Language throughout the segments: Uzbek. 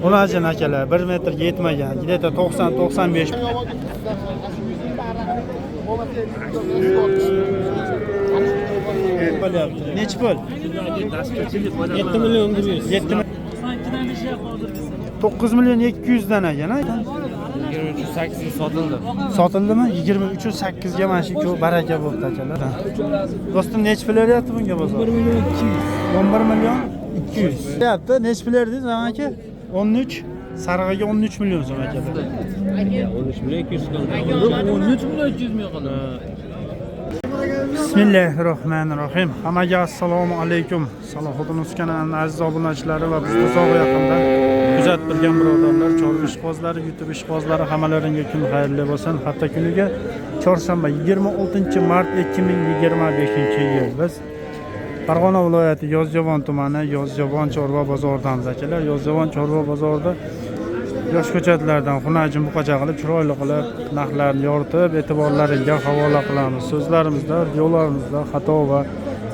Unacan akalar 1 metrga yetmagan. Где-то 90-95. Nechi pul? 7 milyon duruyoruz. 7 milyon. 9 milyon 200 dan ekan, ha? 23.800 sotıldı. Sotildimi? 23.8 ga mana shu ikkovi baraka bo'ldi akalar. Do'stim, nechi pul beryapti bunga bozor? 1 milyon 200. 11 milyon 200. Deyapti. Nechi pul berdingiz aka? 13. Sarig'iga 13 milyon so'm akalar. 13 milyon 200 so'm. 13 milyon 200 milyon qoldi. Bismillahirrohmanirrohim. Hammaga assalomu alaykum. Salohiddin Uz kanalining aziz obunachilari va bizni uzoq yaqindan kuzatib turgan birodarlar, chorva ishqibozlari, YouTube ishqibozlari, hammalaringizga kun xayrli bo'lsin. Hafta kuniga chorshanba 26-mart 2025-yil biz Farg'ona viloyati Yozyovon tumani Yozyovon chorva bozoridamiz akalar. Yozyovon chorva bozorida yosh ko'chatlardan xunajin buqacha qilib, chiroyli qilib, narxlarni yoritib, e'tiborlaringizga havola qilamiz. So'zlarimizda, videolarimizda xato va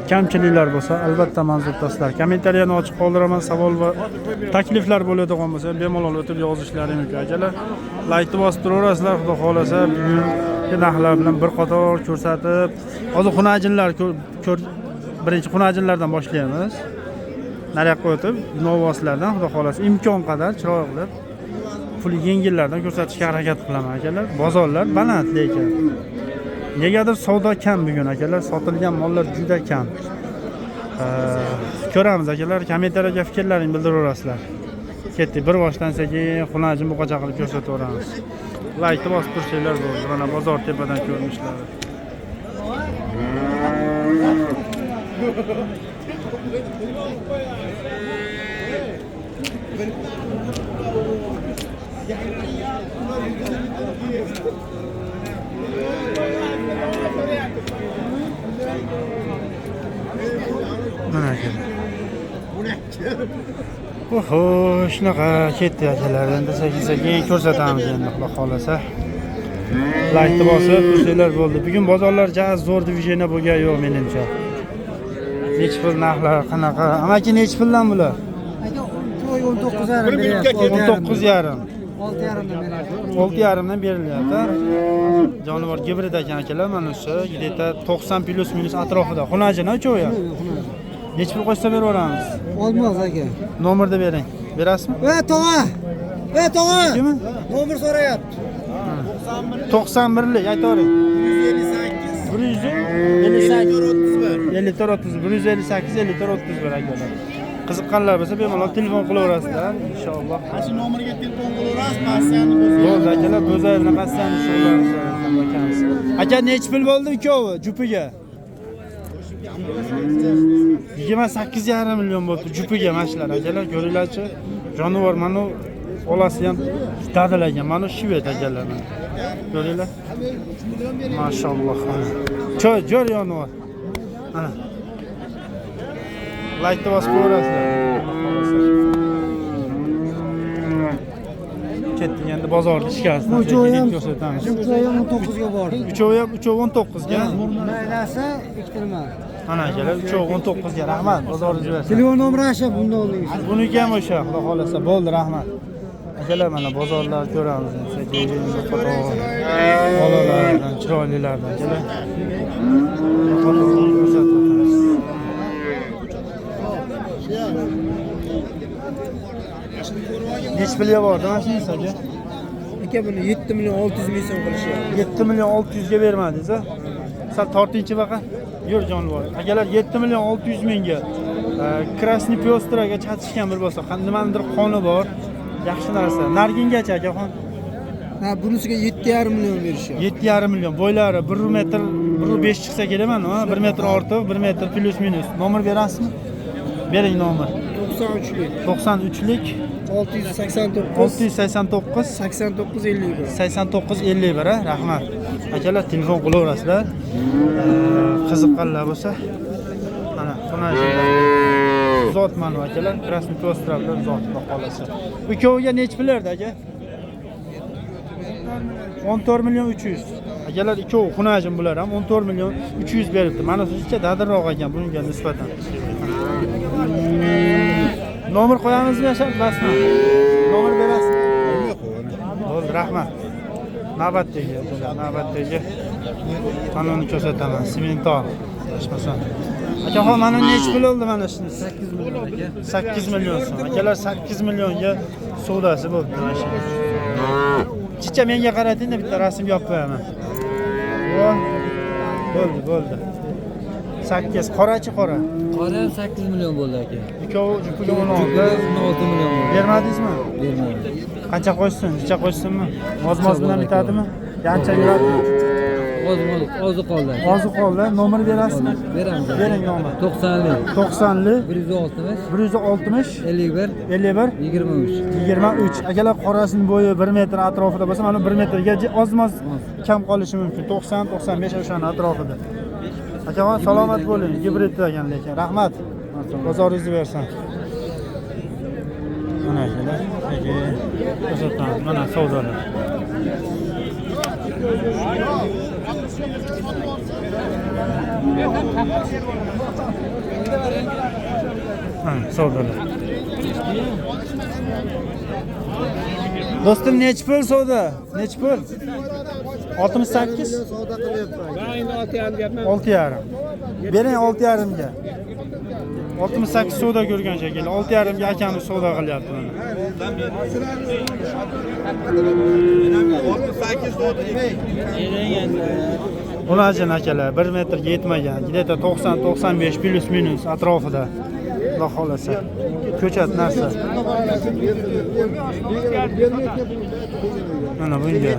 kamchiliklar bo'lsa, albatta ma'zurtasizlar. Kommentariyani ochiq qoldiraman. Savol va takliflar bo'ladigan bo'lsa, bemalol o'tib yozishlaring mumkin akalar. Laykni bosib turaverasizlar, xudo xolasa. Bugungi narxlar bilan bir qator ko'rsatib, hozir xunajinlar birinchi xunajinlardan boshlaymiz. Nariyoqqa o'tib, novvoslardan xudo xolasa imkon qadar chiroyli qilib pul yengillardan ko'rsatishga harakat qilaman akalar. Bozorlar baland lekin negadir savdo kam bugun akalar. Sotilgan mollar juda kam. Ko'ramiz akalar. Kommentariyaga fikrlaringizni bildiraverasizlar. Ketdik. Bir boshdan sekin xunajin buqacha qilib ko'rsataveramiz. Laykni bosib tursanglar bo'ldi. Mana bozor tepadan ko'rinishlari. Mana ekan. Oho, shunaqa ketdi akalar. Endi sekin ko'rsatamiz endi xudo xolasa. Laykni bosib tursanglar bo'ldi. Bugun bozorlar jaz zo'r diviziyona bo'lgan yo'q menimcha. Nechi pul narxlar qanaqa? Amaki nechi puldan bular? Aka 19,5 beryapti. 19,5. 6,5 dan beryapti. 6,5 dan berilyapti. Jonivor gibrid ekan akalar, mana shu где-то 90 plus minus atrofida. Xunajin uchovi ham. Nechi pul qo'shsa beraveramiz? Olmaz aka. Nomerni bering. Berasizmi? Tog'a. Tog'a. Kimmi? Nomer so'rayapti. 91lik aytavering. 158 akalar. Qiziqqanlar bo'lsa bemalol telefon qilaverasizlar inshaalloh. Shu nomerga telefon qilaverasiz, passiyani bo'zaydi. Bo'ldi akalar, bo'zayni passiyani shug'ullanamiz. Aka nechi pul bo'ldi ikkovi jupiga? 28,5 million bo'ldi jupiga mashlar akalar, ko'ringlarchi. Jonivor mana olasi ham dadilagan. Mana shvet akalar. Ko'ringlar. Maşallah. Jo'r jonivor. Ana. Laykni bosib ko'rasizlar. Ketdik endi bozorda ishkasidan. Uchovi ham ko'rsatamiz. 19 ga bordi. Uchovi ham 19 ga. Maylasi iktirma. Ana akalar 19 ga. Rahmat, bozorni bersin. Telefon nomeri asha bunda oldingiz. Buniki ham o'sha, xudo xolasa. Bo'ldi, rahmat. Akalar mana bozorlar ko'ramiz. Bolalardan, chiroylilardan akalar. Nechi pulga bordi mana shunisi aka? Aka buni 7 milyon 600 ming so'm qilishyapti. 7 milyon 600 ga bermadingiz a? Sal tortinchi baqa. Yur jonivor. Akalar 7 milyon 600 mingga Krasniy Pyostraga chatishgan bir bo'lsa, nimadir qoni bor. Yaxshi narsa. Nargingacha akaxon. Ha, bunisiga 7,5 milyon berishyapti. 7,5 milyon. Bo'ylari 1 metr, 1.5 chiqsa kelaman, ha? 1 metr ortiq, 1 metr plus minus. Nomer berasizmi? Bering nomer. 93lik. 93lik 689 89 89 51 ha, rahmat. Akalar telefon qilaverasizlar. Qiziqqanlar bo'lsa, mana xunajinlar. Zot mana akalar, Krasniy Pyostralar zot qolasa. Ikkoviga nechi pullarda aka? 14 milyon 300. Akalar ikkovi xunajim bular ham 14 million 300 beribdi. Mana sizcha dadilroq ekan bunga nisbatan. Nomer qo'yamizmi Yashar? Basma. Nomer berasiz. Bo'ldi, rahmat. Navbatdagi, navbatdagi. Mana uni ko'rsataman. Simentor. Tashmasan. Akaxon mana necha pul oldi mana shuni? 8 million aka. 8 million so'm. Akalar 8 millionga savdosi bo'ldi mana shu. Chicha menga qarating-da, bitta rasm yopib qo'yaman. Bo'ldi. 8 qorachi qora. Qora ham 8 million bo'ldi aka. Ikkovi jupiga 16. 16 million bo'ldi. Bermadingizmi? Bermadim. Qancha qo'ysin? Necha qo'ysinmi? Oz bilan bitadimi? Yancha yuradi. Ozi qoldi. Ozi qoldi. Nomer berasizmi? Beramiz. Bering nomer. 90li 90li 160 160 51 51 23. 23. Akalar qorasining bo'yi 1 metr atrofida bo'lsa, mana 1 metrga ozmoz kam qolishi mumkin. 90-95 o'shaning atrofida. Akaxon salomat bo'ling. Gibrid degan lekin. Rahmat. Bozoringizni bersin. Mana akalar, ko'rsataman. Mana savdolar. Savdolar. Do'stim necha pul savdo? Necha pul? 68. Savdo qilyapman. 6,5. Bering 6,5 ga. 68 savdo ko'rgan shekilli. 6,5 ga akamiz savdo qilyapti mana. 68 oldu. Ulajin akalar 1 metrga yetmagan. Где-то 90-95 plus minus atrofida. Xudo xolasa. Ko'chat narsa. Mana bunga.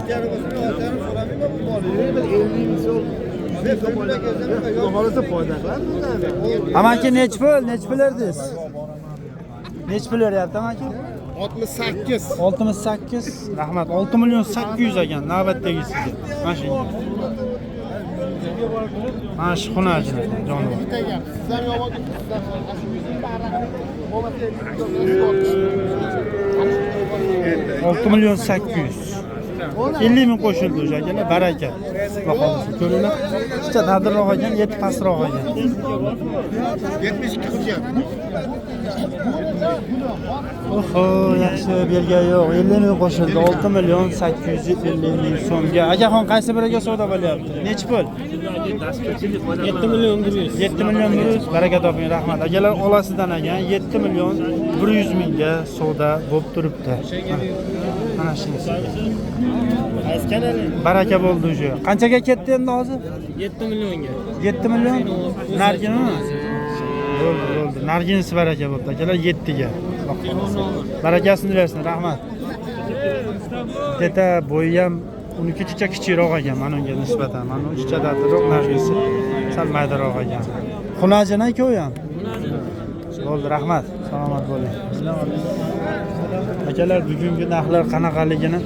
Amaki necha pul? Necha pul erdingiz? Necha pul beryapti amaki? 68. 68. Rahmat. 6 million 800 ekan navbatdagi sizga. Mana shunga. Mana shu xunajin jonivor. 6 million 800. 50 ming qo'shildi o'sha akalar, baraka. Baholisi ko'ringlar. Chicha dadilroq ekan, yeti pastroq ekan. 72 hujjat. Oho, yaxshi bergan yo'q. 50 ming qo'shildi. 6 million 850 ming so'mga. Akaxon qaysi biriga savdo bo'lyapti? Necha pul? 7 million 100. 7 million 100. Baraka toping, rahmat. Akalar olasidan ekan 7 million 100 mingga savdo bo'lib turibdi. Mana shunisi. Baraka bo'ldi o'sha. Qanchaga ketdi endi hozir? 7 millionga. 7 million? Narginimi? Bo'ldi. Narginisi baraka bo'ldi. Akalar 7 ga. Barakasini bersin, rahmat. Deta bo'yi ham uniki chicha kichikroq ekan, mana unga nisbatan. Mana u chicha dadilroq, nargisi sal maydaroq ekan. Xunajin ikkovi ham. Bo'ldi, rahmat. Salomat bo'ling. Akalar, bugungi narxlar qanaqaligini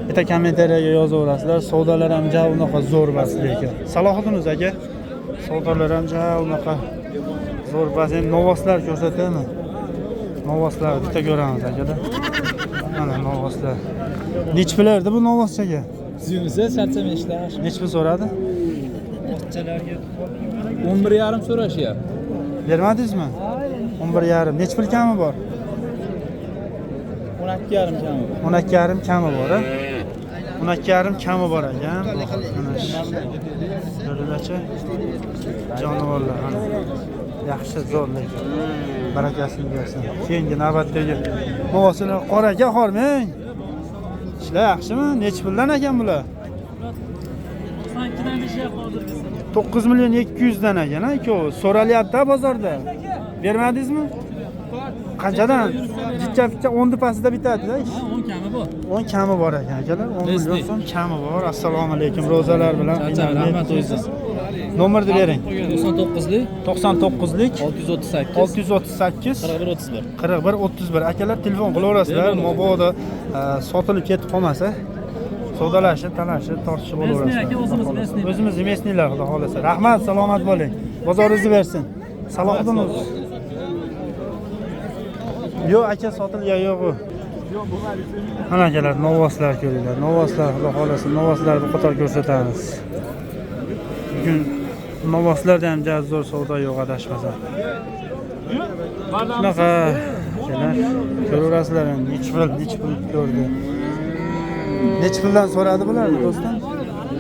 bitta kommentariyaga yozaverasizlar. Savdolar ham ja unaqa zo'r bas lekin. Salohiddin aka, savdolar ham ja unaqa zo'r bas. Endi novoslar ko'rsataymi? Novoslar bitta ko'ramiz akalar. Mana novoslar. Necha pul berdi bu novoschaga? Sizimizda sarchamishlar. Necha pul so'radi? Orchalarga 11,5 so'rashyapti. Bermadingizmi? 11,5. Necha pul kami bor? 12,5 kami bor. 12,5 kami bor, a? 12,5 kami bor ekan. Mana shu. Ko'ringlarchi. Jonivorlar mana. Yaxshi zo'r lekin. Barakasini bersin. Keyingi navbatdagi novosini qoraga hormang. Ishlar yaxshimi? Necha puldan ekan bular? 92 dan deyapti hozirgisi. 9 million 200 dan ekan, ikkovi. So'ralyapti bozorda. Bermadingizmi? Qanchadan? Jicha 10 pasida bitadi-da ish. 10 kami bor. 10 kami bor ekan, akalar. 10 million so'm kami bor. Assalomu alaykum. Ro'zalar bilan Rahmat o'zingiz. Nomerni bering. 99lik 99lik 638 638 41 31. 41 31. Akalar telefon qilaverasizlar. Mabodo sotilib ketib qolmasa, savdolashib, talashib, tortishib bo'laverasizlar. O'zimiz mesnilar, xudo xolasa. Rahmat, salomat bo'ling. Bozoringizni bersin. Salohiddin o'zi. Yo'q, aka sotilgan yo'q u. Mana akalar, novoslar ko'ringlar. Novoslar, xudo xolasa, novoslarni qator ko'rsatamiz. Bugün novoslarda ham jazzor savdo yo'q adashmasa. Shunaqa kelar. Ko'rasizlar endi nech pul ko'rdi. Nech puldan so'radi bularni do'stlar?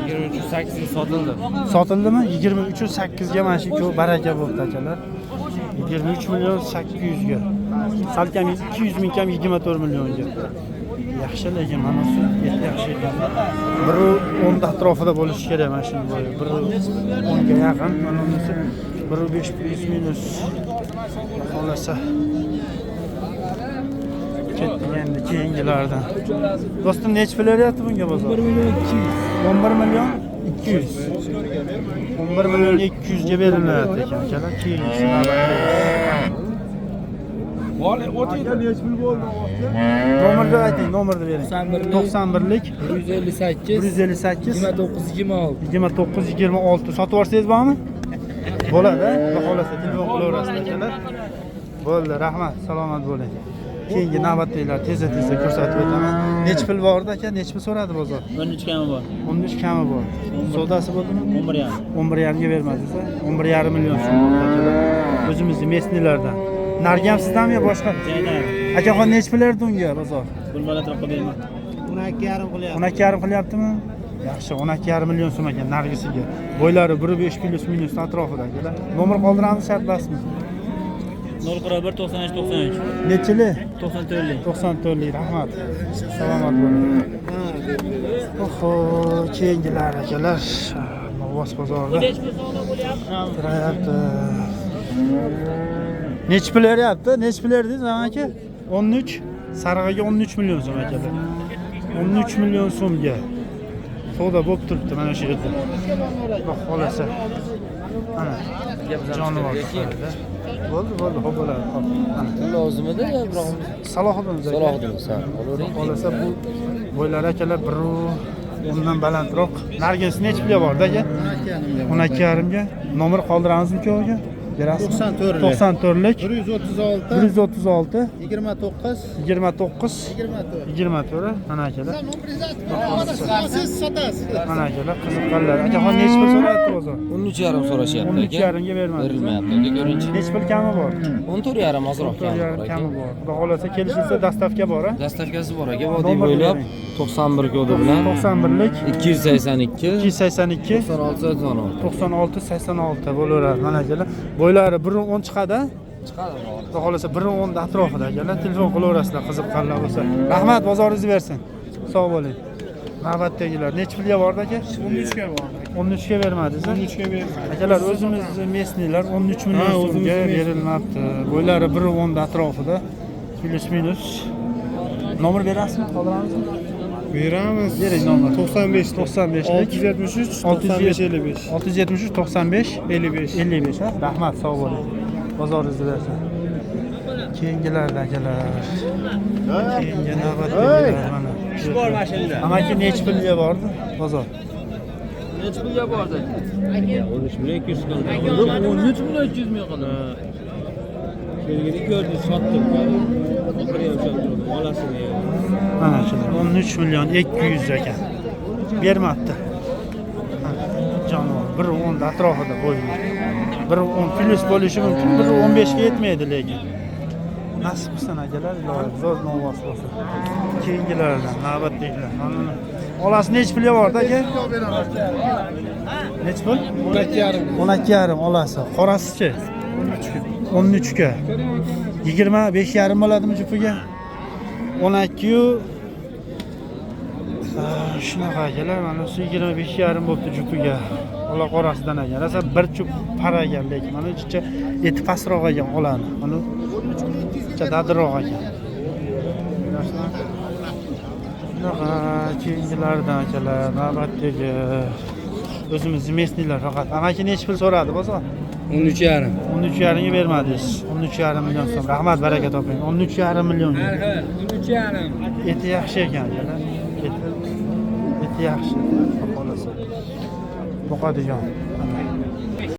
23.8 sotildi. Sotildimi? 23.8 ga mana shu ko'p baraka bo'ldi akalar. 23 million 800 ga. Salkam 200 ming kam 24 millionga. Yaxshi lekin mana shu yaxshi ekan. 1.10 atrofida bo'lishi kerak mana shu bo'yi. 1.10 ga yaqin, mana bunisi 1.5 plus minus. Xolasa. Ketdi endi keyingilardan. Do'stim nech pul beryapti bunga bozor? 11 million 200. 11 million 200 ga berilyapti ekan akalar. Keyingisi nomerni ayting, nomerni bering. 91lik 158 2926 sotib olsangiz bormi? Bo'ladi, xohlasa telefon qilaverasiz akalar. Bo'ldi, rahmat, salomat bo'ling. Keyingi navbatdagilar tez-tez ko'rsatib o'taman. Nech pul bordi aka? Nech pul so'radi bozor? 13 kami bor. 13 kami bor. Savdosi bo'ldimi? 11.5. 11.5 ga bermadingiz-a? 11.5 million so'm akalar. O'zimizning mesnilardan. Nargam sizdanmi yo boshqa? Jaydan. Akaxon nech pul berdi unga bozor? Pul balandroq qo'ymayman. 12,5 qilyapti. 12,5 qilyaptimi? Yaxshi, 12,5 million so'm ekan nargisiga. Bo'ylari 1.5 plus minus atrofida akalar. Nomer qoldiramiz, shart basmi? 041 93 93. Nechili? 94lik. 94lik, rahmat. Salomat bo'ling. Oho, keyingilar akalar. Novvos bozorida. Turayapti. Nech pul beryapti? Nech pul berdingiz aka? 13. Sarig'iga 13 million so'm akalar. 13 million so'mga. Savdo bo'lib turibdi mana shu yerda. Xudo xolasa. Mana jonivor. Bo'ldi, xo'p bo'ladi. Mana Lozimida yo biroq Salohiddin aka. Salohiddin, sağ ol. Xolasa bu bo'ylar akalar 1.10 balandroq. Nargis nech pulga bordi aka? 12,5 ga. Nomer qoldiramizmi ko'ga? Berasiz? 94lik 136 29 24 mana akalar. Siz sotasiz. Mana akalar qiziqqanlar. Akaxon nech pul so'rayapti bozor? 13.5 so'rashyapti aka. 13,5 ga bermadi. Berilmayapti. Aka ko'ringchi. Nech pul kami bor? 14.5 ozroq kami bor 14,5 aka. kami bor. Xudo xolasa kelishilsa dastavka bor, a? Dastavkasi bor aka. Vodiy bo'ylab 91 kodi bilan 91lik 282 282 96 86 bo'laveradi mana akalar. Bo'ylari 1.10 chiqadi. chiqadi. Xudo xolasa 1.10 atrofida akalar. Telefon qilaverasizlar qiziqqanlar bo'lsa. Rahmat, bozoringiz bersin. Sog' bo'ling. Navbatdagilar nech pulga bordi aka? 13 ga bor. 13 ga bermadingiz. 13 ga berdi. Akalar o'zimizning mesnilar 13 million so'mga berilmabdi. Bo'ylari 1.10 atrofida. Plus minus. Nomer berasizmi? Qoldiramizmi? Beramiz. Bering nomer. 95 95 673 95 55 673 95 55. 55 ha. Rahmat, sog' bo'ling. Bozoringizni bersin. Keyingilarda akalar. Keyingi navbatdagilar mana. Ish bor mashinada. Amaki nech pulga bordi? Bozor. Nech pulga bordi? 13 million 200 so'm. 13 million 200 ming qildi. Kelgini ko'rdi, sotdim. Oxiri ham sotdim. Olasini. Mana shu 13 million 200 ekan. Bermabdi. Jonivor 1.10 atrofida bo'yli. 1.10 plus bo'lishi mumkin, 1.15 ga yetmaydi lekin. Nasib qilsin akalar, iloyim, zo'r novvos bo'lsin. Keyingilardan navbatdagilar. Mana olasi nech pulga bordi aka? Nech pul? 12,5. 12,5 olasi. Qorasichi? 13 ga. 25,5 bo'ladimi jupiga? 12 yu shunaqa akalar, mana shu 25,5 bo'libdi jupiga. Ola qorasidan ekan. Rosa bir chup paragan lekin mana ichcha eti pastroq ekan olani. Mana ichcha dadroq ekan. Shunaqa keyingilardan akalar, navbatdagi o'zimizning mesnilar faqat. Amaki nech pul so'radi bozor? 13,5. 13,5 ga bermadingiz. 13,5 million so'm. Rahmat, baraka toping. 13,5 million. 13,5. Eti yaxshi ekan akalar. Eti yaxshi. Xohlasa. Boqadigan.